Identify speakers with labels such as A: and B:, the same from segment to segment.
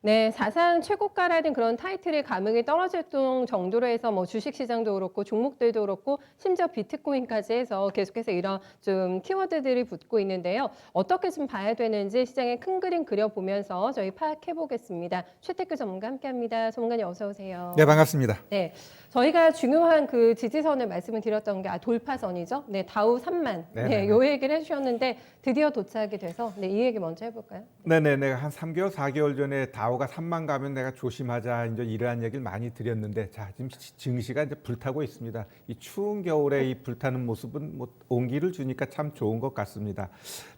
A: 네, 사상 최고가라는 그런 타이틀의 감흥이 떨어질 정도로 해서 뭐 주식시장도 그렇고 종목들도 그렇고 심지어 비트코인까지 해서 계속해서 이런 좀 키워드들이 붙고 있는데요. 어떻게 좀 봐야 되는지 시장의 큰 그림 그려보면서 저희 파악해 보겠습니다. 최태규 전문가 함께합니다. 전문가님 어서 오세요.
B: 네, 반갑습니다.
A: 네, 저희가 중요한 그 지지선을 말씀을 드렸던 게 돌파선이죠. 네, 다우 3만. 네, 요 얘기를 해주셨는데 드디어 도착이 돼서 네, 이 얘기 먼저 해볼까요?
B: 네네, 내가 한 3개월, 4개월 전에 다우가 3만 가면 내가 조심하자 이제 이러한 얘기를 많이 드렸는데, 자 지금 증시가 이제 불타고 있습니다. 이 추운 겨울에 이 불타는 모습은 뭐 온기를 주니까 참 좋은 것 같습니다.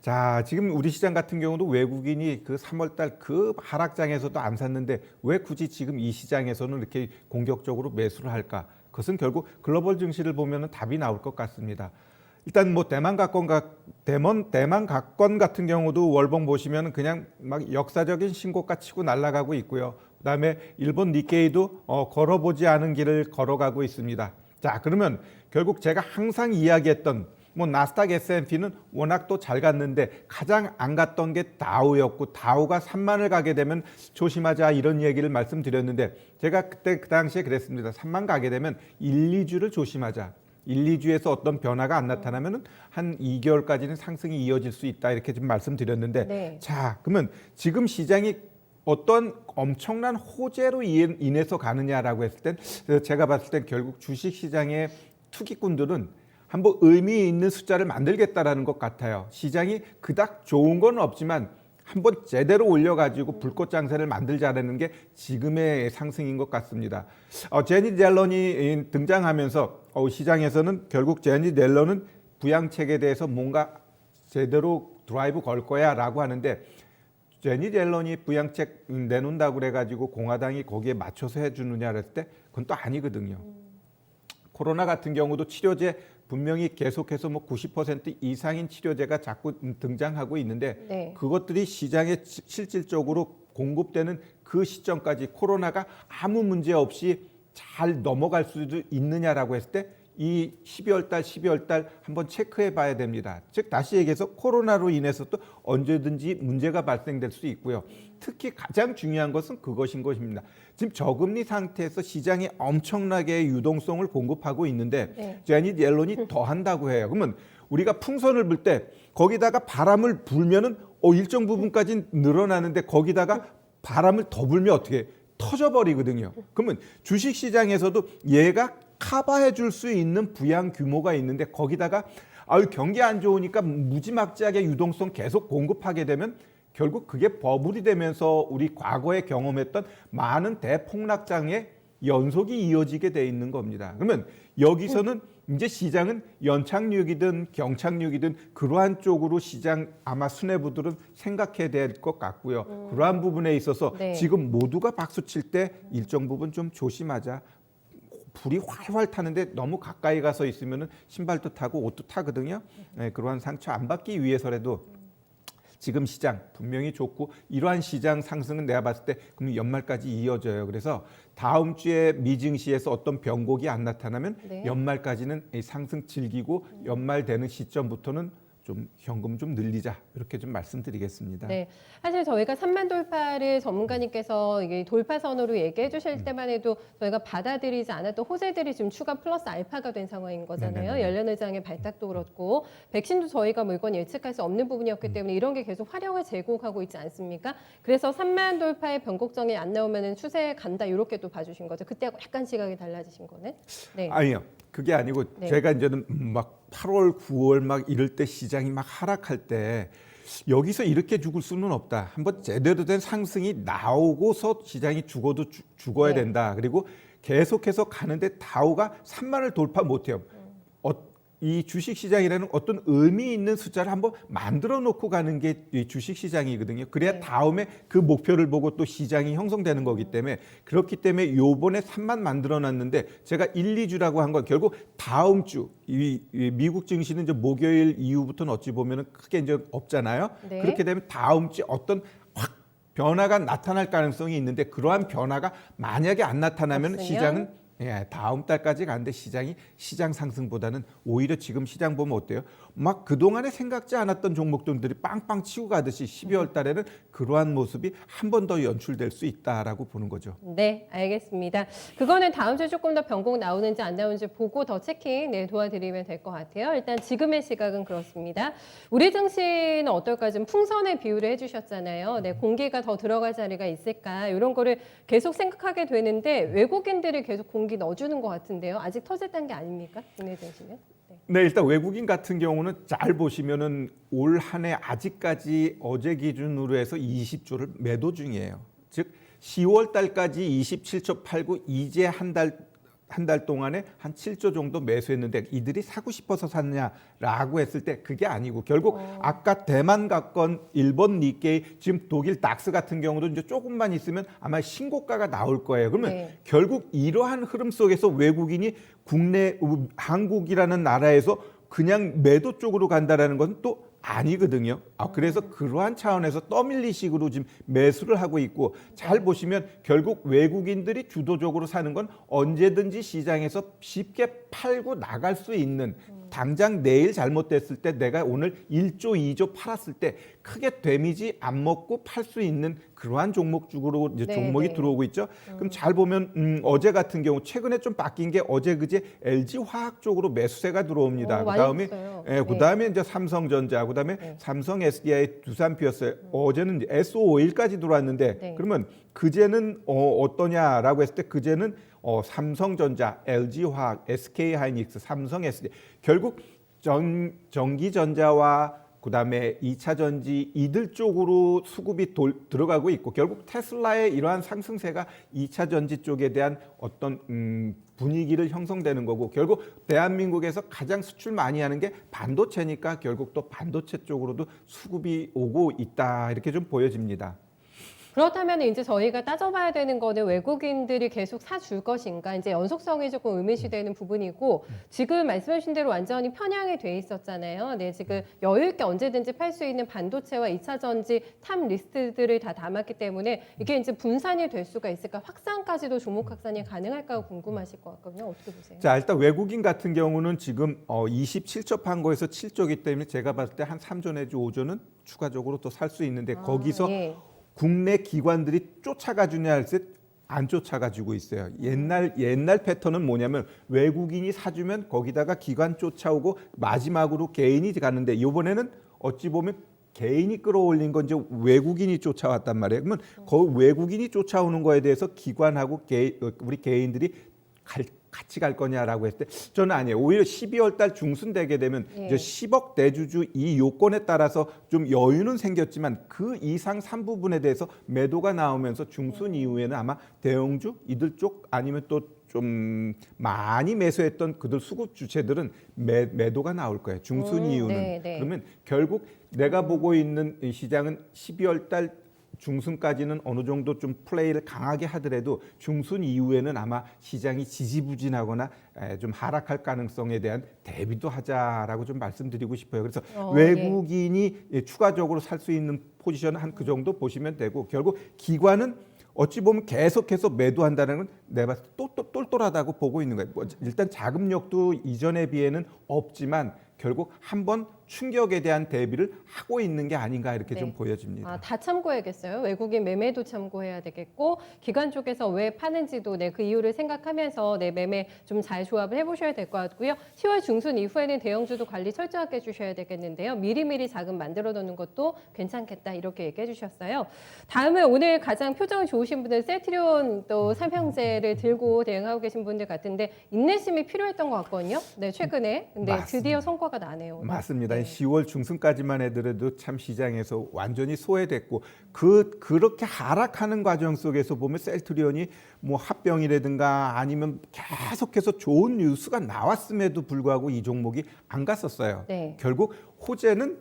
B: 자, 지금 우리 시장 같은 경우도 외국인이 그 3월달 그 하락장에서도 안 샀는데 왜 굳이 지금 이 시장에서는 이렇게 공격적으로 매수를 할까? 그것은 결국 글로벌 증시를 보면은 답이 나올 것 같습니다. 일단 뭐 대만 가권 같은 경우도 월봉 보시면 그냥 막 역사적인 신고가 치고 날아가고 있고요. 그다음에 일본 니케이도 걸어보지 않은 길을 걸어가고 있습니다. 자, 그러면 결국 제가 항상 이야기했던 뭐 나스닥 S&P는 워낙 또 잘 갔는데 가장 안 갔던 게 다우였고, 다우가 3만을 가게 되면 조심하자 이런 얘기를 말씀드렸는데, 제가 그때 그 당시에 그랬습니다. 3만 가게 되면 1, 2주를 조심하자. 1, 2주에서 어떤 변화가 안 나타나면 한 2개월까지는 상승이 이어질 수 있다 이렇게 좀 말씀드렸는데,
A: 네.
B: 자, 그러면 지금 시장이 어떤 엄청난 호재로 인해서 가느냐라고 했을 땐 제가 봤을 땐 결국 주식시장의 투기꾼들은 한번 의미 있는 숫자를 만들겠다라는 것 같아요. 시장이 그닥 좋은 건 없지만 한번 제대로 올려가지고 불꽃 장사를 만들자라는 게 지금의 상승인 것 같습니다. 제니 옐런이 등장하면서 시장에서는 결국 제니 옐런은 부양책에 대해서 뭔가 제대로 드라이브 걸 거야라고 하는데, 제니 옐런이 부양책 내놓는다고 그래가지고 공화당이 거기에 맞춰서 해주느냐 그랬을 때 그건 또 아니거든요. 코로나 같은 경우도 치료제 분명히 계속해서 뭐 90% 이상인 치료제가 자꾸 등장하고 있는데,
A: 네.
B: 그것들이 시장에 실질적으로 공급되는 그 시점까지 코로나가 아무 문제 없이 잘 넘어갈 수도 있느냐라고 했을 때 이 12월 달 한번 체크해 봐야 됩니다. 즉 다시 얘기해서 코로나로 인해서 또 언제든지 문제가 발생될 수 있고요. 특히 가장 중요한 것은 그것인 것입니다. 지금 저금리 상태에서 시장이 엄청나게 유동성을 공급하고 있는데
A: 네.
B: 제니 옐런이 더 한다고 해요. 그러면 우리가 풍선을 불 때 거기다가 바람을 불면은 일정 부분까지 늘어나는데 거기다가 바람을 더 불면 어떻게 해요? 터져버리거든요. 그러면 주식시장에서도 얘가 커버해 줄 수 있는 부양 규모가 있는데 거기다가 경기 안 좋으니까 무지막지하게 유동성 계속 공급하게 되면 결국 그게 버블이 되면서 우리 과거에 경험했던 많은 대폭락장의 연속이 이어지게 돼 있는 겁니다. 그러면 여기서는 이제 시장은 연착륙이든 경착륙이든 그러한 쪽으로 시장 아마 수뇌부들은 생각해야 될 것 같고요. 그러한 부분에 있어서
A: 네.
B: 지금 모두가 박수 칠 때 일정 부분 좀 조심하자. 불이 활활 타는데 너무 가까이 가서 있으면 신발도 타고 옷도 타거든요. 네, 그러한 상처 안 받기 위해서라도 지금 시장 분명히 좋고, 이러한 시장 상승은 내가 봤을 때 그럼 연말까지 이어져요. 그래서 다음 주에 미증시에서 어떤 변곡이 안 나타나면
A: 네.
B: 연말까지는 이 상승 즐기고 연말 되는 시점부터는 좀 현금 좀 늘리자 이렇게 좀 말씀드리겠습니다.
A: 네, 사실 저희가 3만 돌파를 전문가님께서 이게 돌파선으로 얘기해 주실 때만 해도 저희가 받아들이지 않았던 호재들이 지금 추가 플러스 알파가 된 상황인 거잖아요.
B: 네네네.
A: 연련의장의 발탁도 그렇고 백신도 저희가 뭐 이건 예측할 수 없는 부분이었기 때문에 이런 게 계속 활용을 제공하고 있지 않습니까? 그래서 3만 돌파의 변곡점이 안 나오면은 추세 간다 이렇게 또 봐주신 거죠. 그때 약간 시각이 달라지신 거는? 네.
B: 아니요. 그게 아니고
A: 네.
B: 제가 이제는 막 8월, 9월 막 이럴 때 시장이 막 하락할 때 여기서 이렇게 죽을 수는 없다. 한번 제대로 된 상승이 나오고서 시장이 죽어도 죽어야
A: 네.
B: 된다. 그리고 계속해서 가는데 다우가 3만을 돌파 못해요. 이 주식시장이라는 어떤 의미 있는 숫자를 한번 만들어 놓고 가는 게 이 주식시장이거든요. 그래야
A: 네.
B: 다음에 그 목표를 보고 또 시장이 형성되는 거기 때문에, 그렇기 때문에 요번에 3만 만들어 놨는데 제가 1, 2주라고 한 건 결국 다음 주 이 미국 증시는 이제 목요일 이후부터는 어찌 보면은 크게 이제 없잖아요.
A: 네.
B: 그렇게 되면 다음 주에 어떤 확 변화가 나타날 가능성이 있는데, 그러한 변화가 만약에 안 나타나면
A: 없으면?
B: 시장은 예, 다음 달까지 가는데 시장 상승보다는 오히려 지금 시장 보면 어때요? 막 그동안에 생각지 않았던 종목들이 빵빵 치고 가듯이 12월 달에는 그러한 모습이 한 번 더 연출될 수 있다라고 보는 거죠.
A: 네, 알겠습니다. 그거는 다음 주에 조금 더 변곡 나오는지 안 나오는지 보고 더 체킹 도와드리면 될 것 같아요. 일단 지금의 시각은 그렇습니다. 우리 증시는 어떨까? 좀 풍선의 비유를 해주셨잖아요. 네, 공기가 더 들어갈 자리가 있을까? 이런 거를 계속 생각하게 되는데 외국인들이 계속 공기 넣어주는 것 같은데요. 아직 터졌다는 게 아닙니까? 국내 증시는? 네.
B: 네, 일단 외국인 같은 경우는 잘 보시면은 올 한 해 아직까지 어제 기준으로 해서 20조를 매도 중이에요. 즉 10월 달까지 27조 팔고 이제 한 달 동안에 한 7조 정도 매수했는데 이들이 사고 싶어서 샀냐라고 했을 때 그게 아니고 결국 아까 대만 갔건 일본 니케이 지금 독일 닥스 같은 경우도 이제 조금만 있으면 아마 신고가가 나올 거예요. 그러면
A: 네.
B: 결국 이러한 흐름 속에서 외국인이 국내 한국이라는 나라에서 그냥 매도 쪽으로 간다라는 것은 또 아니거든요. 그래서 그러한 차원에서 떠밀리식으로 지금 매수를 하고 있고 잘 보시면 결국 외국인들이 주도적으로 사는 건 언제든지 시장에서 쉽게 팔고 나갈 수 있는 당장 내일 잘못됐을 때 내가 오늘 1조, 2조 팔았을 때 크게 데미지 안 먹고 팔 수 있는 그러한 종목 쪽으로 이제
A: 네,
B: 종목이
A: 네.
B: 들어오고 있죠. 그럼 잘 보면 어제 같은 경우 최근에 좀 바뀐 게 어제 그제 LG 화학 쪽으로 매수세가 들어옵니다.
A: 많이
B: 그다음에
A: 됐어요.
B: 예, 그다음에 이제 삼성전자, 그다음에
A: 네.
B: 삼성 SDI 두산피었어요. 어제는 이제 SO5일까지 들어왔는데
A: 네.
B: 그러면 그제는 어떠냐라고 했을 때 그제는 삼성전자, LG화학, SK하이닉스, 삼성 SDI 결국 전기전자와 그다음에 2차 전지 이들 쪽으로 수급이 들어가고 있고 결국 테슬라의 이러한 상승세가 2차 전지 쪽에 대한 어떤 분위기를 형성되는 거고 결국 대한민국에서 가장 수출 많이 하는 게 반도체니까 결국 또 반도체 쪽으로도 수급이 오고 있다 이렇게 좀 보여집니다.
A: 그렇다면 이제 저희가 따져봐야 되는 거는 외국인들이 계속 사줄 것인가 이제 연속성이 조금 의미시되는 부분이고 지금 말씀하신 대로 완전히 편향이 돼 있었잖아요. 네, 지금 여유 있게 언제든지 팔 수 있는 반도체와 2차 전지 탑 리스트들을 다 담았기 때문에 이게 이제 분산이 될 수가 있을까? 확산까지도 종목 확산이 가능할까 궁금하실 것 같거든요. 어떻게 보세요?
B: 자, 일단 외국인 같은 경우는 지금 27조 판 거에서 7조이기 때문에 제가 봤을 때 한 3조 내지 5조는 추가적으로 또 살 수 있는데 거기서
A: 예.
B: 국내 기관들이 쫓아가 주냐 할 때 안 쫓아가지고 있어요. 옛날 패턴은 뭐냐면 외국인이 사주면 거기다가 기관 쫓아오고 마지막으로 개인이 가는데 이번에는 어찌 보면 개인이 끌어올린 건지 외국인이 쫓아왔단 말이에요. 그러면 그 외국인이 쫓아오는 거에 대해서 기관하고 우리 개인들이 같이 갈 거냐라고 했을 때 저는 아니에요. 오히려 12월 달 중순 되게 되면
A: 예.
B: 이제 10억 대주주 이 요건에 따라서 좀 여유는 생겼지만 그 이상 3부분에 대해서 매도가 나오면서 중순 이후에는 아마 대형주 이들 쪽 아니면 또 좀 많이 매수했던 그들 수급 주체들은 매도가 나올 거예요. 중순 이후는.
A: 네, 네.
B: 그러면 결국 내가 보고 있는 이 시장은 12월 달 중순까지는 어느 정도 좀 플레이를 강하게 하더라도 중순 이후에는 아마 시장이 지지부진하거나 좀 하락할 가능성에 대한 대비도 하자라고 좀 말씀드리고 싶어요. 그래서 외국인이 추가적으로 살 수 있는 포지션은 한 그 정도 보시면 되고 결국 기관은 어찌 보면 계속해서 매도한다는 건 내가 봤을 때 또 똘똘하다고 보고 있는 거예요. 일단 자금력도 이전에 비해는 없지만 결국 한번 충격에 대한 대비를 하고 있는 게 아닌가 이렇게
A: 네.
B: 좀 보여집니다.
A: 다 참고해야겠어요. 외국인 매매도 참고해야 되겠고 기관 쪽에서 왜 파는지도 그 이유를 생각하면서 매매 좀 잘 조합을 해보셔야 될 것 같고요. 10월 중순 이후에는 대형주도 관리 철저하게 해주셔야 되겠는데요. 미리미리 자금 만들어 놓는 것도 괜찮겠다 이렇게 얘기해 주셨어요. 다음은 오늘 가장 표정이 좋으신 분들 셀트리온 또 삼형제를 들고 대응하고 계신 분들 같은데 인내심이 필요했던 것 같거든요. 네, 최근에. 근데
B: 맞습니다.
A: 드디어 성과가 나네요. 오늘.
B: 맞습니다.
A: 네.
B: 10월 중순까지만 해더라도 참 시장에서 완전히 소외됐고 그렇게 하락하는 과정 속에서 보면 셀트리온이 뭐 합병이라든가 아니면 계속해서 좋은 뉴스가 나왔음에도 불구하고 이 종목이 안 갔었어요.
A: 네.
B: 결국 호재는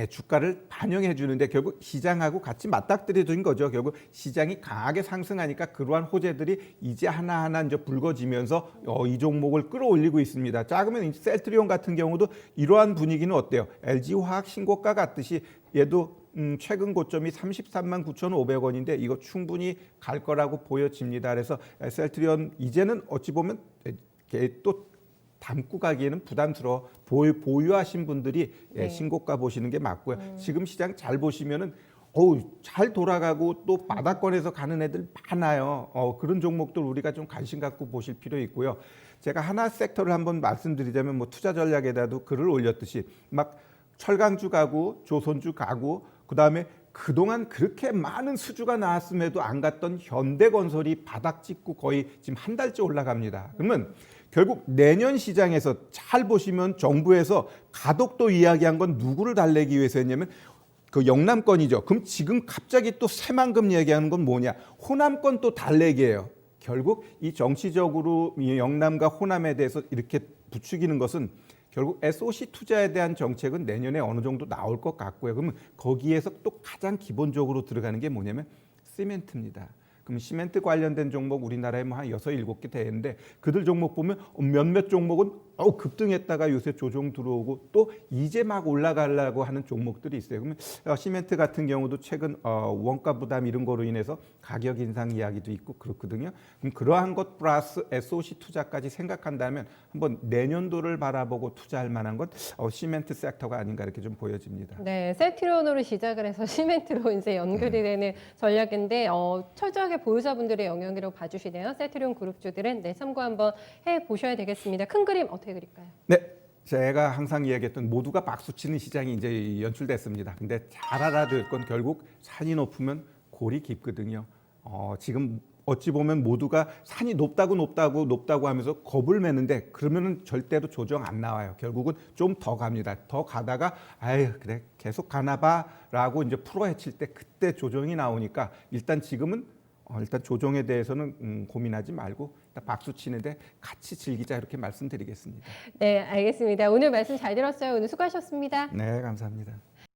B: 주가를 반영해 주는데 결국 시장하고 같이 맞닥뜨려진 거죠. 결국 시장이 강하게 상승하니까 그러한 호재들이 이제 하나하나 이제 불거지면서 이 종목을 끌어올리고 있습니다. 자, 그러면 셀트리온 같은 경우도 이러한 분위기는 어때요? LG화학 신고가 같듯이 얘도 최근 고점이 33만 9,500원인데 이거 충분히 갈 거라고 보여집니다. 그래서 셀트리온 이제는 어찌 보면 또 담고 가기에는 부담스러워 보유하신 분들이
A: 네.
B: 신고가 보시는 게 맞고요. 지금 시장 잘 보시면은 잘 돌아가고 또 바닥권에서 가는 애들 많아요. 그런 종목들 우리가 좀 관심 갖고 보실 필요 있고요. 제가 하나 섹터를 한번 말씀드리자면 뭐 투자 전략에다도 글을 올렸듯이 막 철강주 가고 조선주 가고 그다음에 그동안 그렇게 많은 수주가 나왔음에도 안 갔던 현대건설이 바닥 찍고 거의 지금 한 달째 올라갑니다. 그러면 결국 내년 시장에서 잘 보시면 정부에서 가덕도 이야기한 건 누구를 달래기 위해서 했냐면 그 영남권이죠. 그럼 지금 갑자기 또 새만금 얘기하는 건 뭐냐? 호남권 또 달래기예요. 결국 이 정치적으로 이 영남과 호남에 대해서 이렇게 부추기는 것은 결국 SOC 투자에 대한 정책은 내년에 어느 정도 나올 것 같고요. 그러면 거기에서 또 가장 기본적으로 들어가는 게 뭐냐면 시멘트입니다. 그럼 시멘트 관련된 종목 우리나라에 뭐 한 6, 7개 되는데 그들 종목 보면 몇몇 종목은 급등했다가 요새 조정 들어오고 또 이제 막 올라가려고 하는 종목들이 있어요. 그러면 시멘트 같은 경우도 최근 원가 부담 이런 거로 인해서 가격 인상 이야기도 있고 그렇거든요. 그럼 그러한 것 플러스 SOC 투자까지 생각한다면 한번 내년도를 바라보고 투자할 만한 건 시멘트 섹터가 아닌가 이렇게 좀 보여집니다.
A: 네, 셀트리온으로 시작을 해서 시멘트로 이제 연결이 되는 전략인데 철저하게 보유자분들의 영역이라고 봐주시네요. 셀트리온 그룹주들은 참고 한번 해 보셔야 되겠습니다. 큰 그림 어떻게 그릴까요?
B: 네, 제가 항상 이야기했던 모두가 박수치는 시장이 이제 연출됐습니다. 근데 잘 알아야 될 건 결국 산이 높으면 골이 깊거든요. 지금 어찌 보면 모두가 산이 높다고 하면서 겁을 매는데 그러면은 절대로 조정 안 나와요. 결국은 좀 더 갑니다. 더 가다가 아유 그래 계속 가나봐라고 이제 풀어헤칠 때 그때 조정이 나오니까 일단 지금은 일단 조정에 대해서는 고민하지 말고 일단 박수 치는데 같이 즐기자 이렇게 말씀드리겠습니다.
A: 네, 알겠습니다. 오늘 말씀 잘 들었어요. 오늘 수고하셨습니다.
B: 네, 감사합니다.